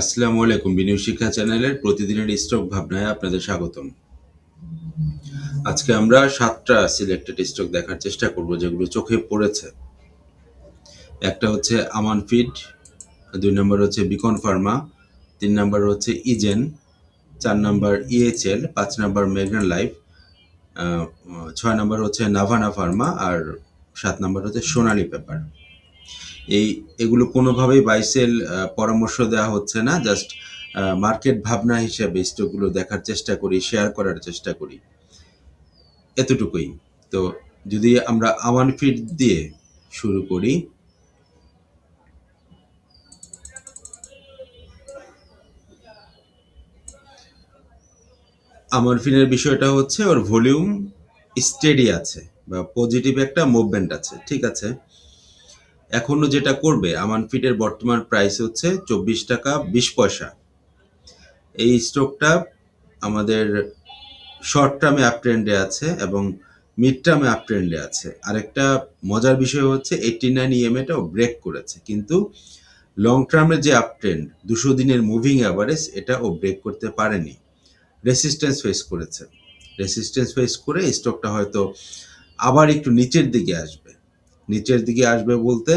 আসসালামু আলাইকুম। বিনিয়োগ শিক্ষা চ্যানেলের প্রতিদিনের স্টক ভাবনায় আপনাদের স্বাগতম। আজকে আমরা 7টা সিলেক্টেড স্টক দেখার চেষ্টা করব যেগুলো চোখে পড়েছে। একটা হচ্ছে আমান ফিড, 2 নম্বর হচ্ছে বিকন ফার্মা, 3 নম্বর হচ্ছে ইজেন, 4 নম্বর ইএচএল, 5 নম্বর মেঘনা লাইফ, 6 নম্বর হচ্ছে নাভানা ফার্মা আর 7 নম্বর হচ্ছে সোনালী পেপার। এগুলো কোনোভাবেই বাই সেল পরামর্শ দেওয়া হচ্ছে না, জাস্ট মার্কেট ভাবনা হিসেবে স্টকগুলো দেখার চেষ্টা করি, শেয়ার করার চেষ্টা করি, এতটুকুই। তো যদি আমরা আমান ফিড দিয়ে শুরু করি, আমান ফিডের বিষয়টা হচ্ছে ওর ভলিউম স্টেডি আছে বা পজিটিভ একটা মুভমেন্ট আছে, ঠিক আছে। এখনো যেটা করবে, আমান ফিডের বর্তমান প্রাইস হচ্ছে 24 টাকা 20 পয়সা। এই স্টকটা আমাদের শর্ট টার্মে আপ ট্রেন্ডে আছে এবং মিড টার্মে আপ ট্রেন্ডে আছে। আরেকটা মজার বিষয় হচ্ছে 89 ইএমএটাও ব্রেক করেছে, কিন্তু লং টার্মের যে আপ ট্রেন্ড 200 দিনের মুভিং অ্যাভারেজ এটা ও ব্রেক করতে পারেনি, রেসিস্ট্যান্স ফেস করেছে। রেসিস্ট্যান্স ফেস করে স্টকটা হয়তো আবার একটু নিচের দিকে আসবে। নিচের দিকে আসবে বলতে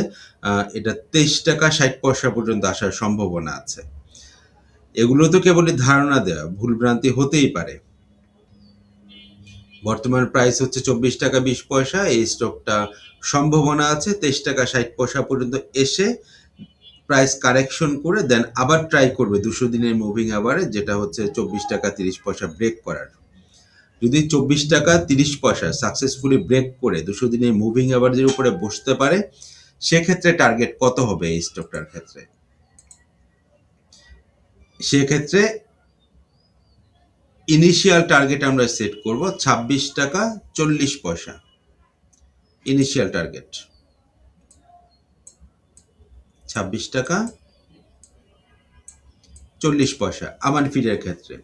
এটা 23 টাকা 60 পয়সা পর্যন্ত আসার সম্ভাবনা আছে। এগুলো তো কেবলই ধারণা দেওয়া, ভুলভ্রান্তি হতেই পারে। বর্তমান প্রাইস হচ্ছে 24 টাকা 20 পয়সা। এই স্টকটা সম্ভাবনা আছে 23 টাকা 60 পয়সা পর্যন্ত এসে প্রাইস কারেকশন করে দেন আবার ট্রাই করবে 200 দিনের মুভিং অ্যাভারেজ, যেটা হচ্ছে 24 টাকা 30 পয়সা ব্রেক করার। যদি 24 টাকা 30 পয়সা সাকসেসফুলি ব্রেক করে 200 দিনের মুভিং অ্যাভারেজের উপরে বসতে পারে, সেক্ষেত্রে টার্গেট কত হবে এই স্টকটার ক্ষেত্রে? সেক্ষেত্রে ইনিশিয়াল টার্গেট আমরা সেট করব 26 টাকা 40 পয়সা। ইনিশিয়াল টার্গেট 26 টাকা 40 পয়সা। আমান ফিডের ক্ষেত্রে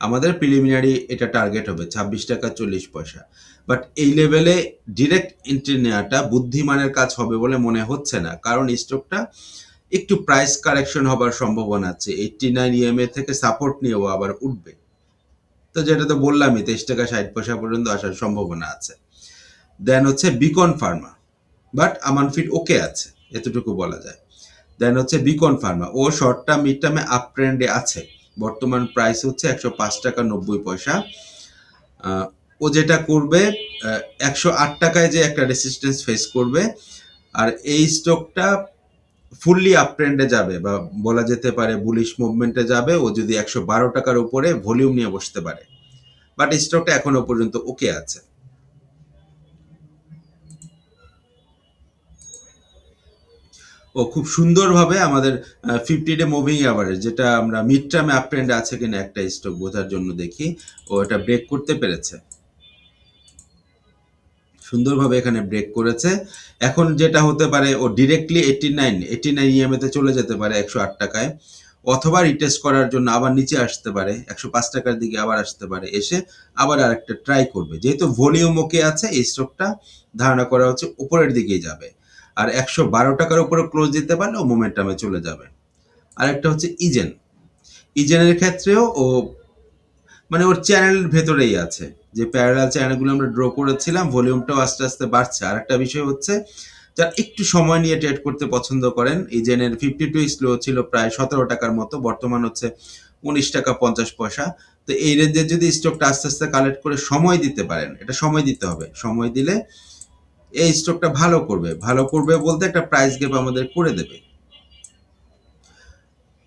আমাদের প্রিলিমিনারি এটা টার্গেট হবে 26 টাকা 40 পয়সা। বাট এই লেভেলে ডিরেক্ট এন্ট্রি নেওয়াটা বুদ্ধিমানের কাজ হবে বলে মনে হচ্ছে না, কারণ স্টকটা একটু প্রাইস কারেকশন হবার সম্ভাবনা আছে। 89 ইএমএ থেকে সাপোর্ট নিয়েও আবার উঠবে। তো যেটা তো বললামই, 23 টাকা 60 পয়সা পর্যন্ত আসার সম্ভাবনা আছে। দেন হচ্ছে Beacon pharma, but Aman Feed okay আছে, এতটুকু বলা যায়। দেন হচ্ছে বিকন ফার্মা, ও শর্ট টার্ম মিড টার্মে আপ ট্রেন্ডে আছে। বর্তমান প্রাইস হচ্ছে 105 টাকা 90 পয়সা। ও যেটা করবে, 108 টাকায় যে একটা রেসিস্ট্যান্স ফেস করবে, আর এই স্টকটা ফুললি আপ ট্রেন্ডে যাবে বা বলা যেতে পারে বুলিশ মুভমেন্টে যাবে ও যদি 112 টাকার উপরে ভলিউম নিয়ে বসতে পারে। বাট স্টকটা এখনো পর্যন্ত ওকে আছে। ও খুব সুন্দরভাবে আমাদের 50 ডে মুভিং অ্যাভারেজ, যেটা আমরা মিড টার্মে আপ ট্রেন্ডে আছে কিনা একটা স্টক বোঝার জন্য দেখি, ও এটা ব্রেক করতে পেরেছে। সুন্দরভাবে এখানে ব্রেক করেছে। এখন যেটা হতে পারে, ও ডিরেক্টলি 89 ইএমএ তে চলে যেতে পারে 108 টাকায়, অথবা রিটেস্ট করার জন্য আবার নিচে আসতে পারে 105 টাকার দিকে, আবার আসতে পারে, এসে আবার আরেকটা ট্রাই করবে। যেহেতু ভলিউম ওকে আছে, এই স্টকটা ধারণা করা হচ্ছে উপরের দিকেই যাবে। আর 112 টাকার উপরে ক্লোজ দিতে পারলে ও মোমেন্টামে চলে যাবে। আরেকটা হচ্ছে ইজেন। ইজেনের ক্ষেত্রেও ও মানে ওর চ্যানেলের ভেতরেই আছে, যে প্যারালাল চ্যানেলগুলো আমরা ড্র করেছিলাম, ভলিউমটাও আস্তে আস্তে বাড়ছে। আর একটা বিষয় হচ্ছে, যারা একটু সময় নিয়ে ট্রেড করতে পছন্দ করেন, ইজেনের 52 স্লো ছিল প্রায় 17 টাকার মতো, বর্তমান হচ্ছে 19 টাকা 50 পয়সা। তো এই রেঞ্জে যদি স্টকটা আস্তে আস্তে কালেক্ট করে সময় দিতে পারেন, এটা সময় দিতে হবে, সময় দিলে এই স্টকটা ভালো করবে। ভালো করবে বলতে একটা প্রাইস গ্যাপ আমাদের করে দেবে।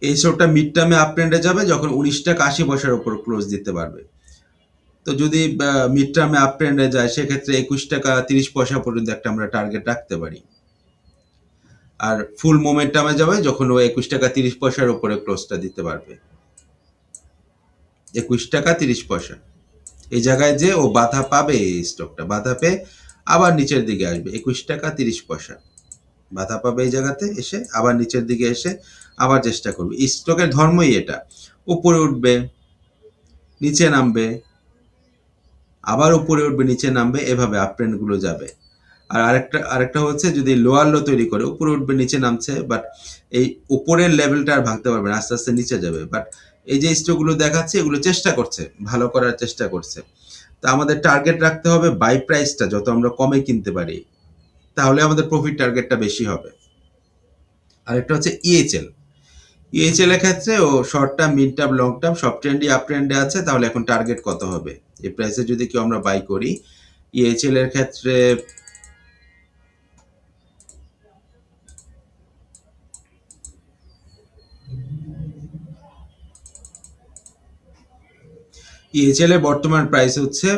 এই স্টকটা মিড টার্মে আপ ট্রেন্ডে যাবে যখন 19 টাকা 80 পয়সার উপর ক্লোজ দিতে পারবে। তো যদি মিড টার্মে আপ ট্রেন্ডে যায়, সেক্ষেত্রে 21 টাকা 30 পয়সা পর্যন্ত একটা আমরা টার্গেট রাখতে পারি। আর ফুল মোমেন্টামে যাবে যখন ও 21 টাকা 30 পয়সার উপরে ক্লোজটা দিতে পারবে। 21 টাকা 30 পয়সা এই জায়গায় যে ও বাধা পাবে, এই স্টকটা বাধা পেয়ে আবার নিচের দিকে আসবে। 21 টাকা 30 পয়সা বাধা পাবে এই জায়গাতে, এসে আবার নিচের দিকে এসে আবার চেষ্টা করবে। স্টকের ধর্মই এটা, উপরে উঠবে, নিচে নামবে, আবার উপরে উঠবে, নিচে নামবে, এভাবে আপ ট্রেন্ড গুলো যাবে। আর আরেকটা হচ্ছে যদি লোয়ার লো তৈরি করে উপরে উঠবে নিচে নামছে, বাট এই উপরের লেভেলটা আর ভাঙতে পারবে না, আস্তে আস্তে নিচে যাবে। বাট এই যে স্টকগুলো দেখাচ্ছে এগুলো চেষ্টা করছে, ভালো করার চেষ্টা করছে। তো আমাদের টার্গেট রাখতে হবে বাই প্রাইসটা যত আমরা কমে কিনতে পারি, তাহলে আমাদের প্রফিট টার্গেটটা বেশি হবে। আরেকটা হচ্ছে ইএইচএল। ইএইচএল এর ক্ষেত্রে ও short term, mid term, long term সব ট্রেন্ডই আপ ট্রেন্ডে আছে। তাহলে এখন টার্গেট কত হবে এই প্রাইসে যদি কেউ আমরা বাই করি? ইএইচএল এর ক্ষেত্রে ইএইচএল এর বর্তমান প্রাইস হচ্ছে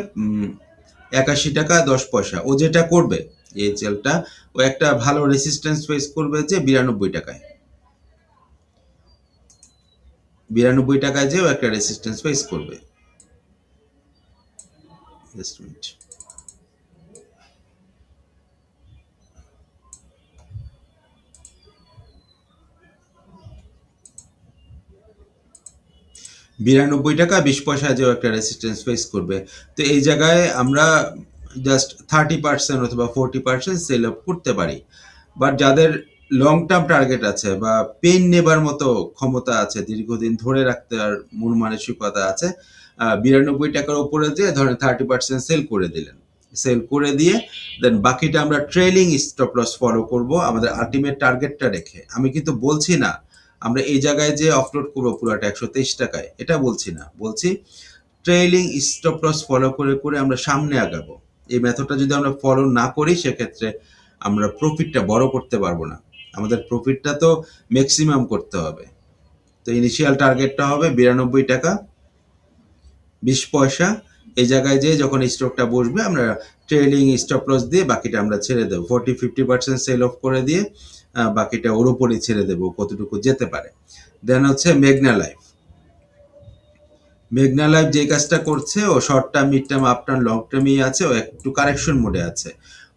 ৮১ টাকা ১০ পয়সা। ও যেটা করবে ইএইচএলটা, ও একটা ভালো রেসিস্ট্যান্স ফেস করবে যে ৯২ টাকায়। ৯২ টাকায় যে ও একটা রেসিস্ট্যান্স ফেস করবে। Just minute. ৯২ টাকা ২০ পয়সা যেও একটা রেসিস্ট্যান্স ফেস করবে। তো এই জায়গায় আমরা জাস্ট 30% অথবা 40% সেল অফ করতে পারি। বাট যাদের লং টার্ম টার্গেট আছে বা পেইন নেবার মতো ক্ষমতা আছে, দীর্ঘদিন ধরে রাখতে আর মন মানসিকতা আছে, ৯২ টাকার উপরে যে ধরেন 30% সেল করে দিলেন। সেল করে দিয়ে দেন বাকিটা আমরা ট্রেলিং স্টপ লস ফলো করব আমাদের আলটিমেট টার্গেটটা রেখে। আমি কিন্তু বলছি না আমরা এই জায়গায় যে অফলোড করবো পুরোটা ১২৩ টাকায়, এটা বলছি না। বলছি ট্রেইলিং স্টপ লস ফলো করে করে আমরা সামনে আগাবো। এই মেথডটা যদি আমরা ফলো না করি সেক্ষেত্রে আমরা প্রফিটটা বড় করতে পারবো না। আমাদের প্রফিটটা তো ম্যাক্সিমাম করতে হবে। তো ইনিশিয়াল টার্গেটটা হবে ৯২ টাকা ২০ পয়সা। এই জায়গায় যে যখন স্টকটা বসবে আমরা ট্রেলিং স্টপ লস দিয়ে বাকিটা আমরা ছেড়ে দেবো। 40-50% সেল অফ করে দিয়ে বাকিটা ওর উপরই ছেড়ে দেবো কতটুকু যেতে পারে। দেন হচ্ছে মেঘনা লাইফ। মেঘনা লাইফ যে কাজটা করছে, ও short term, mid term, up term, long টার্মই আছে, ও একটু কারেকশন মোডে আছে।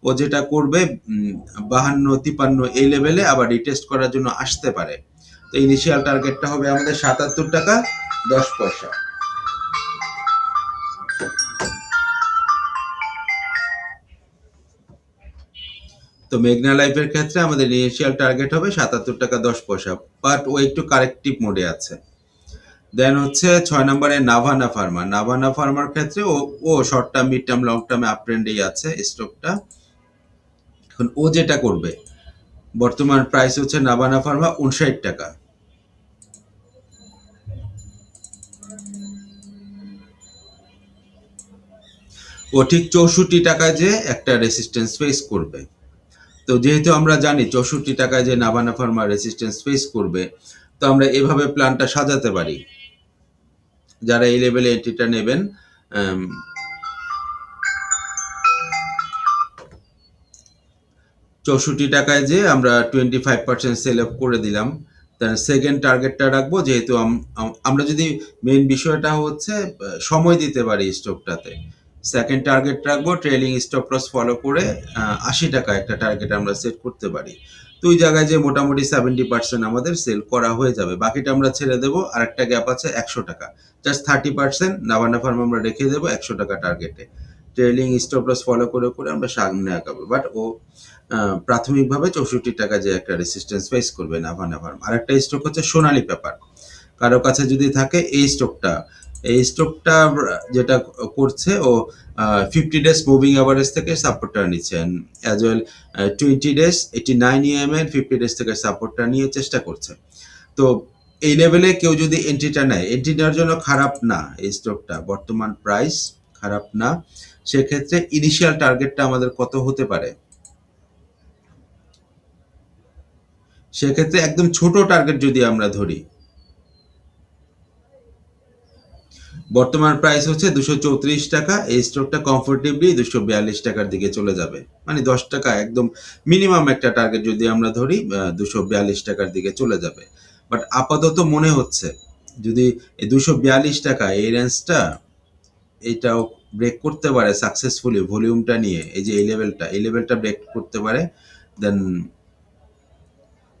ও যেটা করবে ৫২-৫৩ এই লেভেলে আবার রিটেস্ট করার জন্য আসতে পারে। তো ইনিশিয়াল টার্গেটটা হবে আমাদের ৭৭ টাকা ১০ পয়সা। তো মেঘনা লাইফের ক্ষেত্রে আমাদের ইনিশিয়াল টার্গেট হবে ৭৭ টাকা ১০ পয়সা, বাট ও একটু কারেক্টিভ মোডে আছে। দেন হচ্ছে ৬ নম্বরে নাভানা ফার্মা। নাভানা ফার্মার ক্ষেত্রে ও short term, mid term, long টার্মে আপ ট্রেন্ডেই আছে স্টকটা। এখন ও যেটা করবে, বর্তমান প্রাইস হচ্ছে নাভানা ফার্মা ৫৯ টাকা। ও ঠিক ৬৪ টাকায় যে একটা রেসিস্ট্যান্স ফেস করবে। তো যেহেতু আমরা জানি ৬৪ টাকায় যে নাভানা ফার্মা রেসিস্ট্যান্স ফেস করবে, তো আমরা এভাবে প্ল্যানটা সাজাতে পারি। যারা এই লেভেলে এন্ট্রিটা নেবেন, ৬৪ টাকায় যে আমরা 25% সেল অফ করে দিলাম। তার সেকেন্ড টার্গেটটা রাখবো, যেহেতু আমরা যদি মেইন বিষয়টা হচ্ছে সময় দিতে পারি স্টকটাতে। সেকেন্ড টার্গেট রাখবো ট্রেলিং স্টপ লস ফলো করে ৮০ টাকা একটা টার্গেট আমরা সেট করতে পারি। তো ওই জায়গায় যে মোটামুটি 70% আমাদের সেল করা হয়ে যাবে, বাকিটা আমরা ছেড়ে দেবো। আর একটা গ্যাপ আছে ১০০ টাকা, জাস্ট 30% নাভানা ফার্ম আমরা রেখে দেবো ১০০ টাকা টার্গেটে। ট্রেলিং স্টপ লস ফলো করে করে আমরা সামনে আগাবো। বাট ও প্রাথমিকভাবে ৬৪ টাকা যে একটা রেসিস্ট্যান্স ফেস করবে নাভানা ফার্ম। আর একটা স্টক হচ্ছে সোনালী পেপার। কারো কাছে যদি থাকে এই স্টকটা যেটা করছে, ও 50 ডেজ মুভিং অ্যাভারেজ থেকে সাপোর্টটা নিচ্ছেন, as well 20 days 89 EMA 50 days থেকে সাপোর্টটা নিয়ে চেষ্টা করছে। তো এই লেভেলে কেউ যদি এন্ট্রিটা নেয়, এন্ট্রি নেওয়ার জন্য খারাপ না এই স্টকটা, বর্তমান প্রাইস খারাপ না। সেক্ষেত্রে ইনিশিয়াল টার্গেটটা আমাদের কত হতে পারে? সেক্ষেত্রে একদম ছোট টার্গেট যদি আমরা ধরি, বর্তমান প্রাইস হচ্ছে ২৩৪ টাকা। এই স্টকটা কমফোর্টেবলি ২৪২ টাকার দিকে চলে যাবে। মানে ১০ টাকা একদম মিনিমাম একটা টার্গেট যদি আমরা ধরি, ২৪২ টাকার দিকে চলে যাবে। বাট আপাতত মনে হচ্ছে যদি এই ২৪২ টাকা এই রেঞ্জটা এইটাও ব্রেক করতে পারে সাকসেসফুলি ভলিউমটা নিয়ে, এই যে এই লেভেলটা ব্রেক করতে পারে, দেন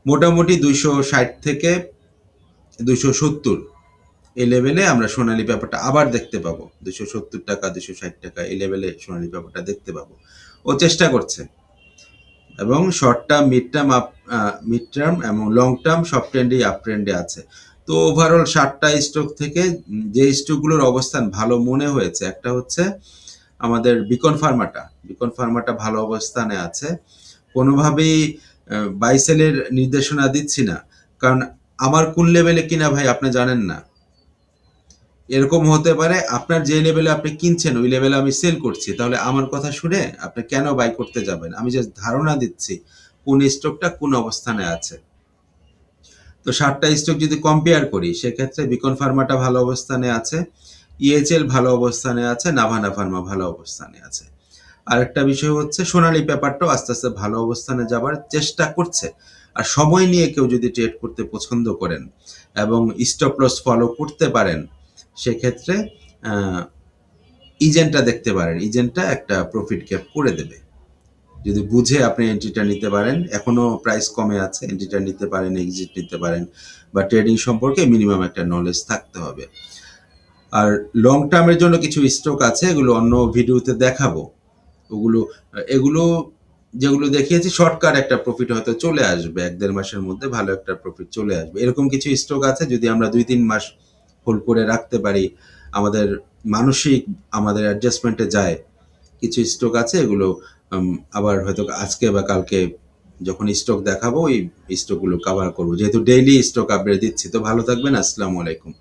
মোটামুটি ২৬০ থেকে ২৭০ এই লেভেলে আমরা সোনালী পেপারটা আবার দেখতে পাবো। ২৭০ টাকা ২৬০ টাকা এই লেভেলে সোনালী পেপারটা দেখতে পাবো। ও চেষ্টা করছে। এবং শর্ট টার্ম, মিড টার্ম এবং লং টার্ম সব ট্রেন্ডেই আপ ট্রেন্ডে আছে। তো ওভারঅল ৭টা স্টক থেকে যে স্টকগুলোর অবস্থান ভালো মনে হয়েছে, একটা হচ্ছে আমাদের বিকন ফার্মাটা ভালো অবস্থানে আছে। কোনোভাবেই বাই সেলের নির্দেশনা দিচ্ছি না, কারণ আমার কোন লেভেলে কিনা ভাই আপনি জানেন না। এরকম হতে পারে আপনার যে লেভেলে আপনি কিনছেন ওই লেভেলে আমি সেল করছি, তাহলে আমার কথা শুনে আপনি কেন বাই করতে যাবেন? আমি জাস্ট ধারণা দিচ্ছি কোন স্টকটা কোন অবস্থানে আছে। তো ৭টা স্টক যদি কম্পেয়ার করি সেক্ষেত্রে বিকন ফার্মাটা ভালো অবস্থানে আছে, ইএইচএল ভালো অবস্থানে আছে, নাভানা ফার্মা ভালো অবস্থানে আছে। আরেকটা বিষয় হচ্ছে সোনালী পেপারটাও আস্তে আস্তে ভালো অবস্থানে যাবার চেষ্টা করছে। আর সময় নিয়ে কেউ যদি ট্রেড করতে পছন্দ করেন এবং স্টপ লস ফলো করতে পারেন, সেক্ষেত্রে ইজেন্টটা দেখতে পারেন। ইজেন্টটা একটা প্রফিট গ্যাপ করে দেবে। যদি বুঝে আপনি এন্ট্রিটা নিতে পারেন, এখনো প্রাইস কমে আছে, এন্ট্রিটা নিতে পারেন, এক্সিট নিতে পারেন, বা ট্রেডিং সম্পর্কে মিনিমাম একটা নলেজ থাকতে হবে। আর লং টার্মের জন্য কিছু স্টক আছে, এগুলো অন্য ভিডিওতে দেখাবো। ওগুলো এগুলো যেগুলো দেখিয়েছি শর্টকাট একটা প্রফিট হয়তো চলে আসবে, ১-১.৫ মাসের মধ্যে ভালো একটা প্রফিট চলে আসবে। এরকম কিছু স্টক আছে, যদি আমরা ২-৩ মাস হোল্ড করে রাখতে পারি, আমাদের মানসিক আমাদের অ্যাডজাস্টমেন্টে যায়। কিছু স্টক আছে এগুলো আবার হয়তো আজকে বা কালকে যখন স্টক দেখাবো ওই স্টকগুলো কভার করবো, যেহেতু ডেইলি স্টক আপডেট দিচ্ছি। তো ভালো থাকবেন, আসসালামু আলাইকুম।